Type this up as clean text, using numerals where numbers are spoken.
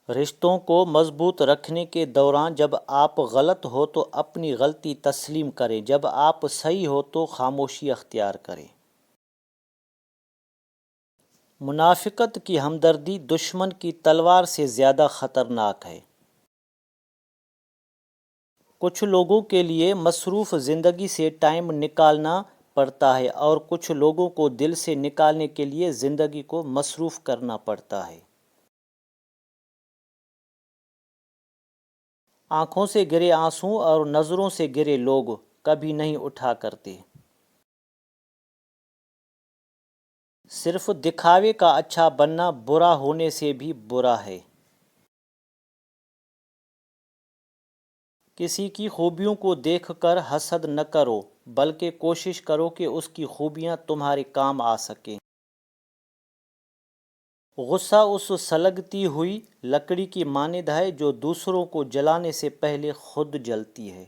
رشتوں کو مضبوط رکھنے کے دوران جب آپ غلط ہو تو اپنی غلطی تسلیم کریں، جب آپ صحیح ہو تو خاموشی اختیار کریں۔ منافقت کی ہمدردی دشمن کی تلوار سے زیادہ خطرناک ہے۔ کچھ لوگوں کے لیے مصروف زندگی سے ٹائم نکالنا پڑتا ہے اور کچھ لوگوں کو دل سے نکالنے کے لیے زندگی کو مصروف کرنا پڑتا ہے۔ آنکھوں سے گرے آنسو اور نظروں سے گرے لوگ کبھی نہیں اٹھا کرتے۔ صرف دکھاوے کا اچھا بننا برا ہونے سے بھی برا ہے۔ کسی کی خوبیوں کو دیکھ کر حسد نہ کرو، بلکہ کوشش کرو کہ اس کی خوبیاں تمہارے کام آ سکیں۔ غصہ اس سلگتی ہوئی لکڑی کی مانند ہے جو دوسروں کو جلانے سے پہلے خود جلتی ہے۔